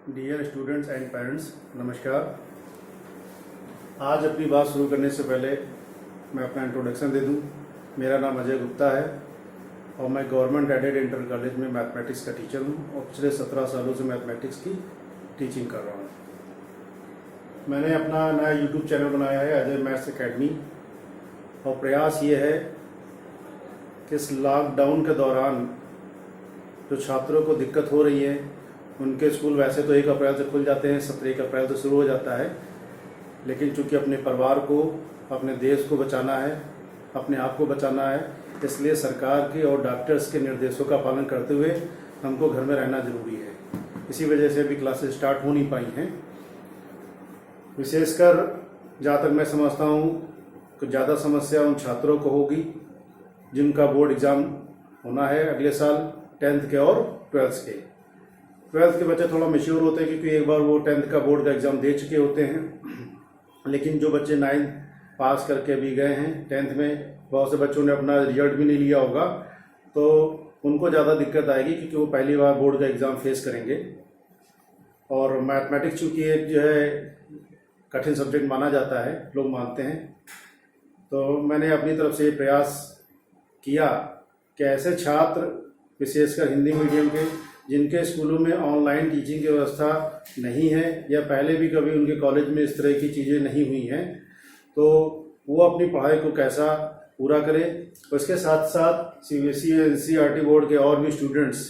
Dear students and parents, नमस्कार। आज अपनी बात शुरू करने से पहले मैं अपना इंट्रोडक्शन दे दूं। मेरा नाम अजय गुप्ता है और मैं गवर्नमेंट एडेड इंटर कॉलेज में मैथमेटिक्स का टीचर हूं और पिछले 17 सालों से मैथमेटिक्स की टीचिंग कर रहा हूं। मैंने अपना नया यूट्यूब चैनल बनाया है, अजय मैथ्स एकेडमी, और प्रयास ये है कि इस लॉकडाउन के दौरान जो छात्रों को दिक्कत हो रही है, उनके स्कूल वैसे तो 1 अप्रैल से खुल जाते हैं, 17 अप्रैल से शुरू हो जाता है, लेकिन चूंकि अपने परिवार को, अपने देश को बचाना है, अपने आप को बचाना है, इसलिए सरकार के और डॉक्टर्स के निर्देशों का पालन करते हुए हमको घर में रहना जरूरी है। इसी वजह से अभी क्लासेस स्टार्ट हो नहीं पाई हैं। विशेषकर जहाँ तक मैं समझता हूँ कि ज़्यादा समस्या उन छात्रों को होगी जिनका बोर्ड एग्ज़ाम होना है अगले साल, 10th के और 12th के। 12th के बच्चे थोड़ा मैच्योर होते हैं क्योंकि एक बार वो 10th का बोर्ड का एग्ज़ाम दे चुके होते हैं, लेकिन जो बच्चे 9th पास करके भी गए हैं, 10th में बहुत से बच्चों ने अपना रिजल्ट भी नहीं लिया होगा, तो उनको ज़्यादा दिक्कत आएगी क्योंकि वो पहली बार बोर्ड का एग्ज़ाम फेस करेंगे। और मैथमेटिक्स चूँकि एक जो है कठिन सब्जेक्ट माना जाता है, लोग मानते हैं, तो मैंने अपनी तरफ से प्रयास किया कि ऐसे छात्र, विशेषकर हिंदी मीडियम के, जिनके स्कूलों में ऑनलाइन टीचिंग की व्यवस्था नहीं है या पहले भी कभी उनके कॉलेज में इस तरह की चीज़ें नहीं हुई हैं, तो वो अपनी पढ़ाई को कैसा पूरा करें। उसके साथ साथ CBSE या NCERT बोर्ड के और भी स्टूडेंट्स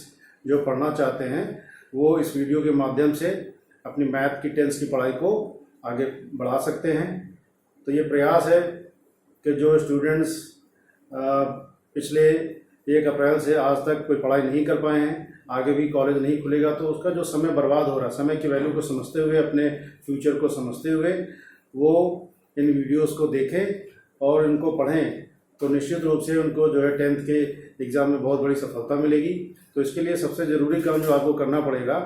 जो पढ़ना चाहते हैं, वो इस वीडियो के माध्यम से अपनी मैथ की 10th की पढ़ाई को आगे बढ़ा सकते हैं। तो ये प्रयास है कि जो स्टूडेंट्स पिछले 1 अप्रैल से आज तक कोई पढ़ाई नहीं कर पाए हैं, आगे भी कॉलेज नहीं खुलेगा, तो उसका जो समय बर्बाद हो रहा है, समय की वैल्यू को समझते हुए, अपने फ्यूचर को समझते हुए वो इन वीडियोस को देखें और इनको पढ़ें, तो निश्चित रूप से उनको जो है 10th के एग्ज़ाम में बहुत बड़ी सफलता मिलेगी। तो इसके लिए सबसे ज़रूरी काम जो आपको करना पड़ेगा,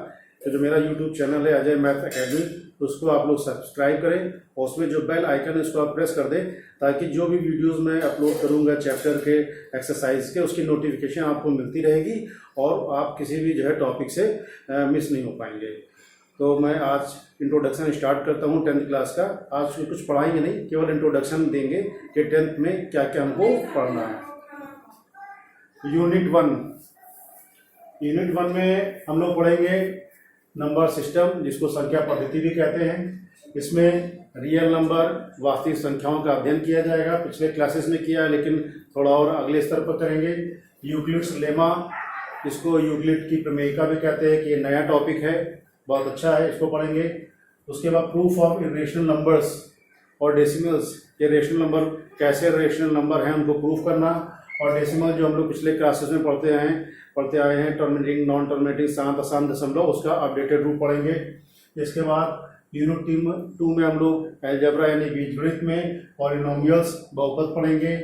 तो जो मेरा यूट्यूब चैनल है अजय मैथ एकेडमी, उसको आप लोग सब्सक्राइब करें और उसमें जो बेल आइकन है उसको आप प्रेस कर दें, ताकि जो भी वीडियोस मैं अपलोड करूंगा चैप्टर के, एक्सरसाइज के, उसकी नोटिफिकेशन आपको मिलती रहेगी और आप किसी भी जो है टॉपिक से मिस नहीं हो पाएंगे। तो मैं आज इंट्रोडक्शन स्टार्ट करता हूं 10th क्लास का। आज कुछ पढ़ाएंगे नहीं, केवल इंट्रोडक्शन देंगे कि 10th में क्या क्या हमको पढ़ना है। यूनिट 1 में हम लोग पढ़ेंगे नंबर सिस्टम, जिसको संख्या पद्धति भी कहते हैं। इसमें रियल नंबर, वास्तविक संख्याओं का अध्ययन किया जाएगा। पिछले क्लासेस में किया है, लेकिन थोड़ा और अगले स्तर पर करेंगे। यूक्लिड्स लेमा, इसको यूक्लिड की प्रमेयिका भी कहते हैं, कि ये नया टॉपिक है, बहुत अच्छा है, इसको पढ़ेंगे। उसके बाद प्रूफ ऑफ इरेशनल नंबर्स और डेसिमल्स, ये रेशनल नंबर कैसे रेशनल नंबर हैं उनको प्रूफ करना, और डेसिमल जो हम लोग पिछले क्लासेस में पढ़ते आए हैं, टर्मिनेटिंग, नॉन टर्मिनेटिंग, शांत, अशांत दशमलव, उसका अपडेटेड रूप पढ़ेंगे। इसके बाद यूनिट 2 में हम लोग अलजेब्रा यानी बीजगणित में पॉलिनोमियल्स, बहुपद पढ़ेंगे।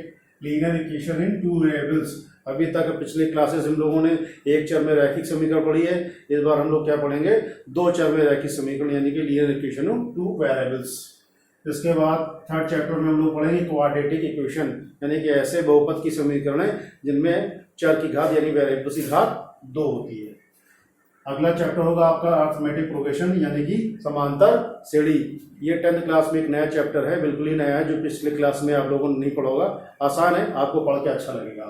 लीनियर इक्वेशन इन 2 वेरिएबल्स, अभी तक पिछले क्लासेस हम लोगों ने 1 चर में रैखिक समीकरण पढ़ी है, इस बार हम लोग क्या पढ़ेंगे, 2 चर में रैखिक समीकरण यानी कि लीनियर इक्वेशन इन 2 वेरिएबल्स। इसके बाद 3rd चैप्टर में हम लोग पढ़ेंगे क्वाड्रेटिक इक्वेशन, यानी कि ऐसे बहुपद की समीकरण है जिनमें चर की घात यानी वेरिएबल्स की घात 2 होती है। अगला चैप्टर होगा आपका अरिथमेटिक प्रोग्रेशन, यानी कि समांतर श्रेणी। ये 10th क्लास में एक नया चैप्टर है, बिल्कुल ही नया है, जो पिछले क्लास में आप लोगों ने नहीं पढ़ा होगा। आसान है, आपको पढ़ के अच्छा लगेगा।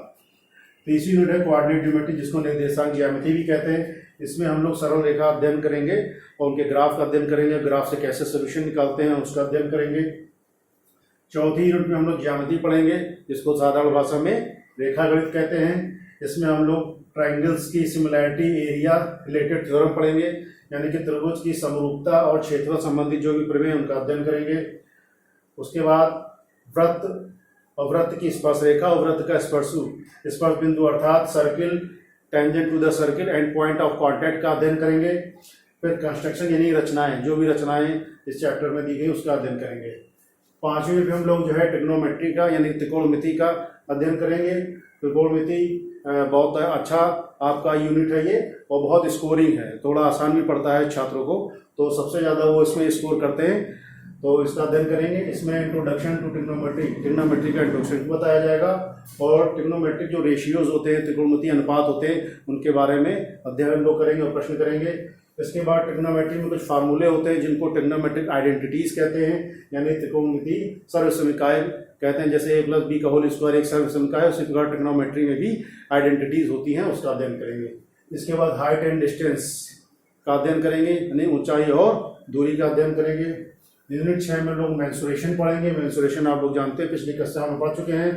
तीसरी यूनिट है कोऑर्डिनेट ज्योमेट्री, जिसको निर्देशांक ज्यामिति भी कहते हैं। इसमें हम लोग सरल रेखा अध्ययन करेंगे और उनके ग्राफ का अध्ययन करेंगे, ग्राफ से कैसे सोल्यूशन निकालते हैं उसका अध्ययन करेंगे। चौथी यूनिट में हम लोग ज्यामिति पढ़ेंगे, जिसको साधारण भाषा में रेखागणित कहते हैं। इसमें हम लोग ट्राइंगल्स की सिमिलैरिटी, एरिया रिलेटेड थ्योरम पढ़ेंगे, यानी कि त्रिभुज की समरूपता और क्षेत्रफल संबंधी जो भी प्रमेय उनका अध्ययन करेंगे। उसके बाद वृत्त और वृत्त की स्पर्श रेखा और वृत्त का स्पर्श बिंदु अर्थात circle, tangent to the circle and point of contact का अध्ययन करेंगे। फिर कंस्ट्रक्शन यानी रचनाएं, जो भी रचनाएं इस चैप्टर में दी गई उसका अध्ययन करेंगे। 5वीं में हम लोग जो है ट्रिग्नोमेट्री का यानी त्रिकोणमिति का अध्ययन करेंगे। त्रिकोणमिति बहुत अच्छा आपका यूनिट है ये, और बहुत स्कोरिंग है, थोड़ा आसान भी पड़ता है छात्रों को, तो सबसे ज़्यादा वो इसमें स्कोर करते हैं, तो इसका अध्ययन करेंगे। इसमें इंट्रोडक्शन टू ट्रिग्नोमेट्री का इंट्रोडक्शन बताया जाएगा, और ट्रिग्नोमेट्रिक जो रेशियोज होते हैं, त्रिकोणमितीय अनुपात होते हैं, उनके बारे में अध्ययन लोग करेंगे और प्रश्न करेंगे। इसके बाद ट्रिग्नोमेट्री में कुछ फार्मूले होते हैं जिनको ट्रिग्नोमेट्रिक आइडेंटिटीज कहते हैं, यानी त्रिकोणमिति सर्वसमिकाय कहते हैं। जैसे A+B का होल स्क्वायर एक सर्वसमिकाय, उसी प्रकार ट्रिग्नोमेट्री में भी आइडेंटिटीज होती हैं, उसका अध्ययन करेंगे। इसके बाद हाइट एंड डिस्टेंस का अध्ययन करेंगे, यानी ऊंचाई और दूरी का अध्ययन करेंगे। यूनिट 6 में लोग मेंसुरेशन पढ़ेंगे। मेंसुरेशन आप लोग जानते हैं, पिछली कक्षा में पढ़ चुके हैं।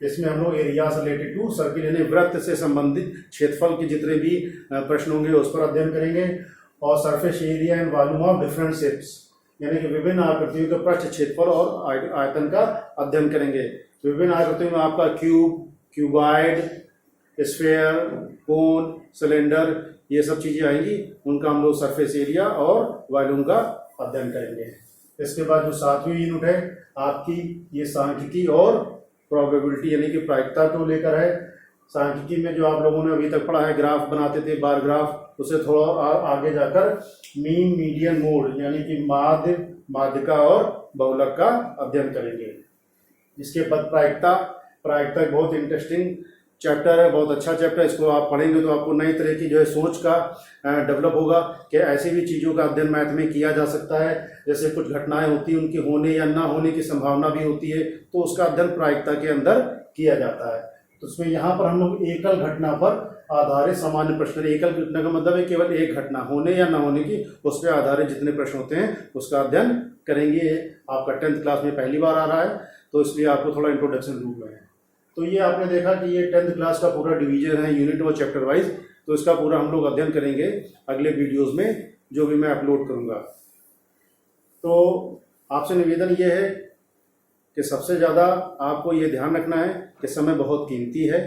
इसमें हम लोग एरियाज रिलेटेड टू सर्किल यानी वृत्त से संबंधित क्षेत्रफल के जितने भी प्रश्न होंगे उस पर अध्ययन करेंगे। और surface area and volume of different shapes यानी कि विभिन्न आकृतियों के पृष्ठ क्षेत्रफल और आयतन का अध्ययन करेंगे। विभिन्न आकृतियों में आपका क्यूब, क्यूबॉइड, स्फीयर, कोन, सिलेंडर, ये सब चीजें आएंगी, उनका हम लोग सरफेस एरिया और वॉल्यूम का अध्ययन करेंगे। इसके बाद जो 7वीं यूनिट है आपकी, ये सांख्यिकी और प्रोबेबिलिटी यानी कि प्रायिकता को लेकर है। सांख्यिकी में जो आप लोगों ने अभी तक पढ़ा है, ग्राफ बनाते थे, बार ग्राफ, उससे थोड़ा आगे जाकर मीन, मीडियन, मोड यानी कि माध्य, माध्यिका और बहुलक का अध्ययन करेंगे। इसके बाद प्रायिकता एक बहुत इंटरेस्टिंग चैप्टर है, बहुत अच्छा चैप्टर है। इसको आप पढ़ेंगे तो आपको नई तरह की जो है सोच का डेवलप होगा कि ऐसी भी चीज़ों का अध्ययन मैथ में किया जा सकता है। जैसे कुछ घटनाएं होती हैं, उनके होने या ना होने की संभावना भी होती है, तो उसका अध्ययन प्रायिकता के अंदर किया जाता है। तो उसमें यहाँ पर हम लोग एकल घटना पर आधारित सामान्य प्रश्न, एकल घटना का मतलब है केवल एक घटना होने या ना होने की, उस पर आधारित जितने प्रश्न होते हैं उसका अध्ययन करेंगे। आपका 10th क्लास में पहली बार आ रहा है, तो इसलिए आपको थोड़ा इंट्रोडक्शन रूप में है। तो ये आपने देखा कि ये 10th क्लास का पूरा डिवीजन है यूनिट और चैप्टर वाइज, तो इसका पूरा हम लोग अध्ययन करेंगे अगले वीडियोस में जो भी मैं अपलोड करूँगा। तो आपसे निवेदन ये है कि सबसे ज़्यादा आपको ये ध्यान रखना है कि समय बहुत कीमती है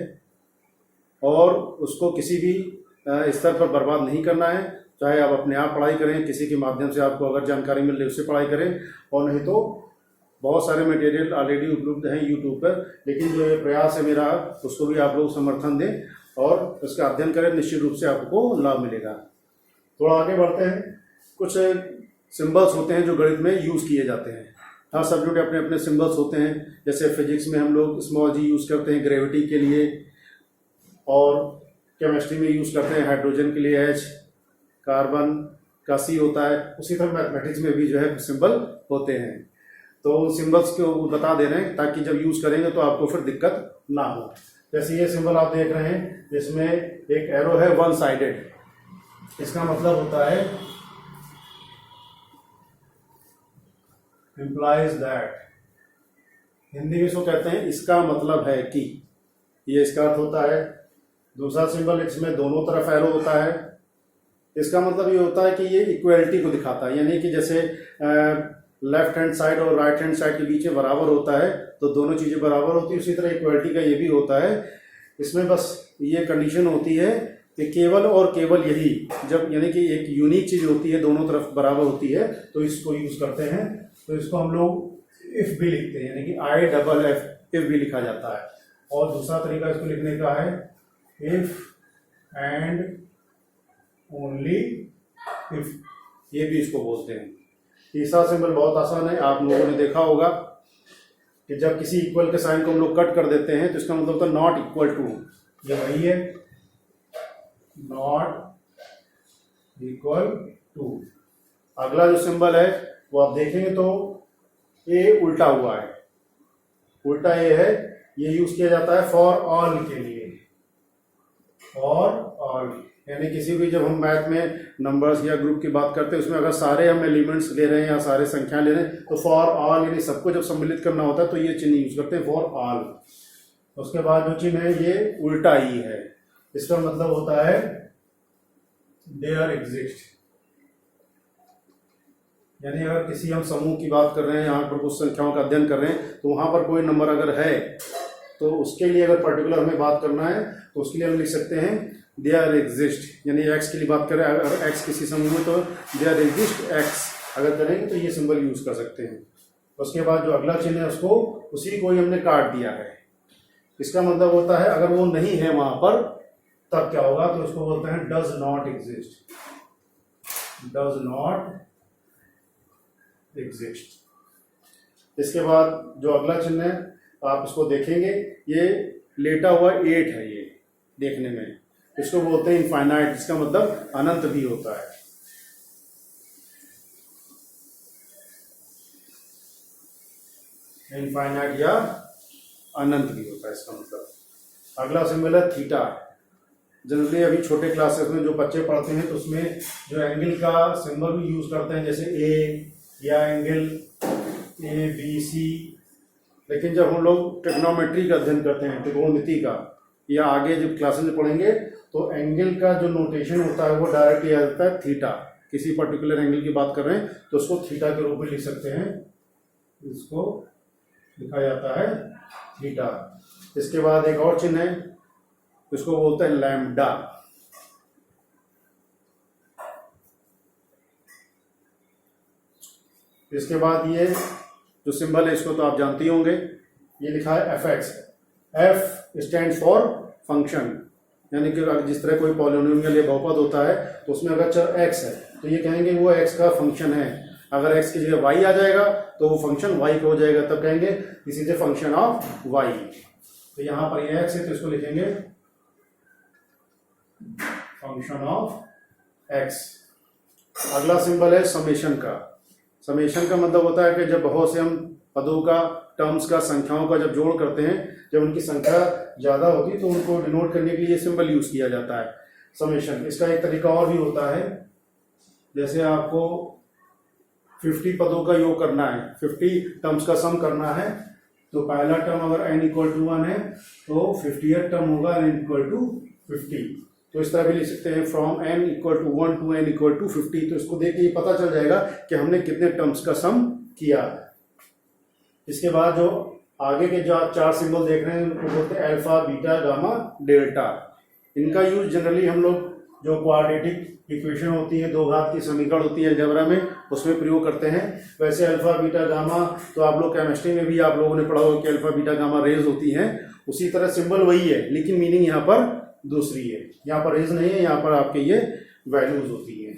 और उसको किसी भी स्तर पर बर्बाद नहीं करना है। चाहे आप अपने आप पढ़ाई करें, किसी के माध्यम से आपको अगर जानकारी मिल रही है उससे पढ़ाई करें, और नहीं तो बहुत सारे मटेरियल ऑलरेडी उपलब्ध हैं यूट्यूब पर। लेकिन जो ये प्रयास है मेरा, उसको भी आप लोग समर्थन दें और उसका अध्ययन करें, निश्चित रूप से आपको लाभ मिलेगा। थोड़ा आगे बढ़ते हैं। कुछ सिंबल्स होते हैं जो गणित में यूज़ किए जाते हैं। हर सब्जेक्ट अपने अपने सिंबल्स होते हैं। जैसे फिजिक्स में हम लोग स्मॉल g यूज़ करते हैं ग्रेविटी के लिए, और केमिस्ट्री में यूज़ करते हैं हाइड्रोजन के लिए H, कार्बन का C होता है। उसी तरह मैथमेटिक्स में भी जो है सिंबल होते हैं। तो उन सिंबल्स को बता दे रहे हैं ताकि जब यूज़ करेंगे तो आपको फिर दिक्कत ना हो। जैसे ये सिंबल आप देख रहे हैं, जिसमें एक एरो है वन साइडेड, इसका मतलब होता है implies that, हिंदी में इसको कहते हैं इसका मतलब है कि, ये इसका अर्थ होता है। दूसरा सिंबल, इसमें दोनों तरफ एरो होता है, इसका मतलब ये होता है कि ये इक्वलिटी को दिखाता है, यानी कि जैसे लेफ्ट हैंड साइड और राइट हैंड साइड के बीच में बराबर होता है तो दोनों चीज़ें बराबर होती है, उसी तरह इक्वलिटी का ये भी होता है। इसमें बस ये कंडीशन होती है कि केवल और केवल यही, जब यानी कि एक यूनिक चीज़ होती है, दोनों तरफ बराबर होती है, तो इसको यूज़ करते हैं। तो इसको हम लोग इफ भी लिखते हैं, यानी कि IFF इफ भी लिखा जाता है। और दूसरा तरीका इसको लिखने का है इफ एंड ओनली इफ, ये भी इसको बोलते हैं। तीसरा सिंबल बहुत आसान है, आप लोगों ने देखा होगा कि जब किसी इक्वल के साइन को हम लोग कट कर देते हैं तो इसका मतलब होता है नॉट इक्वल टू, ये वही है, नॉट इक्वल टू। अगला जो सिंबल है वो आप देखेंगे तो ये उल्टा हुआ है, उल्टा ये है, ये यूज किया जाता है फॉर ऑल के लिए, फॉर ऑल, यानी किसी भी जब हम मैथ में नंबर्स या ग्रुप की बात करते हैं उसमें अगर सारे हम एलिमेंट्स ले रहे हैं या सारे संख्या ले रहे हैं तो फॉर ऑल यानी सबको जब सम्मिलित करना होता है तो ये चिन्ह यूज करते हैं फॉर ऑल। उसके बाद जो चिन्ह है ये उल्टा ही है, इसका मतलब होता है देयर एग्जिस्ट, यानी अगर किसी हम समूह की बात कर रहे हैं, यहाँ पर कुछ संख्याओं का अध्ययन कर रहे हैं, तो वहां पर कोई नंबर अगर है तो उसके लिए अगर पर्टिकुलर हमें बात करना है तो उसके लिए हम लिख सकते हैं देयर एग्जिस्ट, यानी एक्स के लिए बात करें, अगर एक्स किसी समूह में तो देयर एग्जिस्ट एक्स अगर करेंगे तो ये सिंबल यूज कर सकते हैं। उसके बाद जो अगला चिन्ह है उसको उसी को ही हमने काट दिया है, इसका मतलब होता है अगर वो नहीं है वहां पर तब क्या होगा, तो उसको बोलते हैं does not exist, does not exist. इसके बाद जो अगला चिन्ह है आप इसको देखेंगे, ये लेटा हुआ 8 है, ये देखने में इसको बोलते हैं इनफाइनाइट, इसका मतलब अनंत भी होता है। इनफाइनाइट या अनंत भी होता है इसका मतलब। अगला सिंबल है थीटा। जनरली अभी छोटे क्लासेस में जो बच्चे पढ़ते हैं तो उसमें जो एंगल का सिंबल भी यूज करते हैं, जैसे ए या एंगल ABC। लेकिन जब हम लोग ट्रिग्नोमेट्री का अध्ययन करते हैं, त्रिकोणमिति का, या आगे जब क्लासेस में पढ़ेंगे तो एंगल का जो नोटेशन होता है वो डायरेक्ट लिया जाता है थीटा। किसी पर्टिकुलर एंगल की बात कर रहे हैं तो उसको थीटा के रूप में लिख सकते हैं, इसको लिखा जाता है थीटा। इसके बाद एक और चिन्ह है, इसको बोलते हैं लैम्डा। इसके बाद ये जो सिंबल है इसको तो आप जानते ही होंगे, ये लिखा है fx। f stand for function, यानी कि जिस तरह कोई पॉलिनोमियल या बहुपद होता है तो उसमें अगर चर x है तो ये कहेंगे वो x का फंक्शन है। अगर x की जगह y आ जाएगा तो वो फंक्शन y का हो जाएगा, तब कहेंगे this is a function of y। तो यहाँ पर ये x है तो इसको लिखेंगे फंक्शन ऑफ x। अगला सिंबल है समेशन का। समेशन का मतलब होता है कि जब बहुत से हम पदों का, टर्म्स का, संख्याओं का जब जोड़ करते हैं, जब उनकी संख्या ज़्यादा होती है तो उनको डिनोट करने के लिए सिंबल यूज किया जाता है समेशन। इसका एक तरीका और भी होता है, जैसे आपको 50 पदों का योग करना है, 50 टर्म्स का सम करना है, तो पहला टर्म अगर n इक्वल टू 1 है तो 50th टर्म होगा n इक्वल टू 50। तो इस तरह भी लिख सकते हैं from n equal to 1 to n equal to 50। तो इसको देख के ये पता चल जाएगा कि हमने कितने टर्म्स का सम किया। इसके बाद जो आगे के जो आप 4 सिंबल देख रहे हैं उनको बोलते हैं अल्फा, बीटा, गामा, डेल्टा। इनका यूज जनरली हम लोग जो क्वाड्रेटिक इक्वेशन होती है, दो घात की समीकरण होती है अलजेब्रा में, उसमें प्रयोग करते हैं। वैसे अल्फा, बीटा, गामा तो आप लोग केमिस्ट्री में भी आप लोगों ने पढ़ा होगा कि अल्फा, बीटा, गामा रेज होती हैं। उसी तरह सिंबल वही है लेकिन मीनिंग यहाँ पर दूसरी है। यहाँ पर रेज नहीं है, यहाँ पर आपके ये वैल्यूज होती है।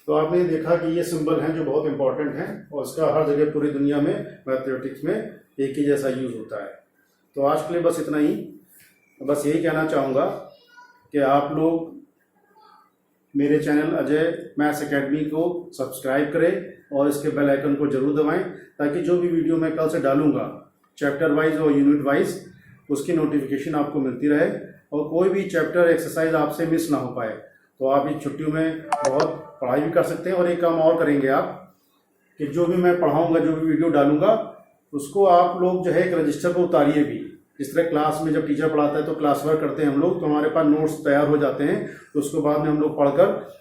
तो आपने देखा कि ये सिंबल हैं जो बहुत इंपॉर्टेंट हैं और इसका हर जगह पूरी दुनिया में मैथमेटिक्स में एक ही जैसा यूज होता है। तो आज के लिए बस इतना ही। बस यही कहना चाहूँगा कि आप लोग मेरे चैनल अजय मैथ्स एकेडमी को सब्सक्राइब करें और इसके बेल आइकन को जरूर दबाएं, ताकि जो भी वीडियो मैं कल से डालूंगा चैप्टर वाइज और यूनिट वाइज, उसकी नोटिफिकेशन आपको मिलती रहे और कोई भी चैप्टर एक्सरसाइज आपसे मिस ना हो पाए। तो आप इस छुट्टियों में बहुत पढ़ाई भी कर सकते हैं। और एक काम और करेंगे आप कि जो भी मैं पढ़ाऊँगा, जो भी वीडियो डालूंगा, उसको आप लोग जो है एक रजिस्टर पर उतारिए भी। इस तरह क्लास में जब टीचर पढ़ाता है तो क्लास वर्क करते हैं हम लोग, तो हमारे पास नोट्स तैयार हो जाते हैं, तो उसको बाद में हम लोग पढ़कर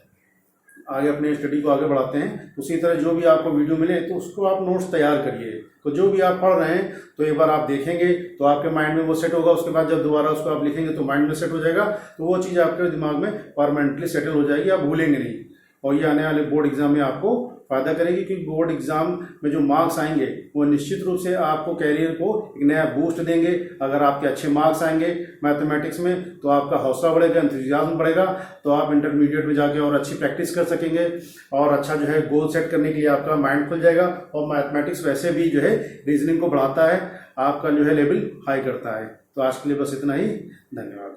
आगे अपने स्टडी को आगे बढ़ाते हैं। उसी तरह जो भी आपको वीडियो मिले तो उसको आप नोट्स तैयार करिए। तो जो भी आप पढ़ रहे हैं तो एक बार आप देखेंगे तो आपके माइंड में वो सेट होगा। उसके बाद जब दोबारा उसको आप लिखेंगे तो माइंड में सेट हो जाएगा, तो वो चीज़ आपके दिमाग में परमानेंटली सेटल हो जाएगी, आप भूलेंगे नहीं। और ये आने वाले बोर्ड एग्जाम में आपको फायदा करेगी, क्योंकि बोर्ड एग्जाम में जो मार्क्स आएंगे वो निश्चित रूप से आपको कैरियर को एक नया बूस्ट देंगे। अगर आपके अच्छे मार्क्स आएंगे मैथमेटिक्स में तो आपका हौसला बढ़ेगा, एंथुसियाज्म बढ़ेगा, तो आप इंटरमीडिएट में जाके और अच्छी प्रैक्टिस कर सकेंगे और अच्छा जो है गोल सेट करने के लिए आपका माइंड खुल जाएगा। और मैथमेटिक्स वैसे भी जो है रीजनिंग को बढ़ाता है, आपका जो है लेवल हाई करता है। तो आज के लिए बस इतना ही। धन्यवाद।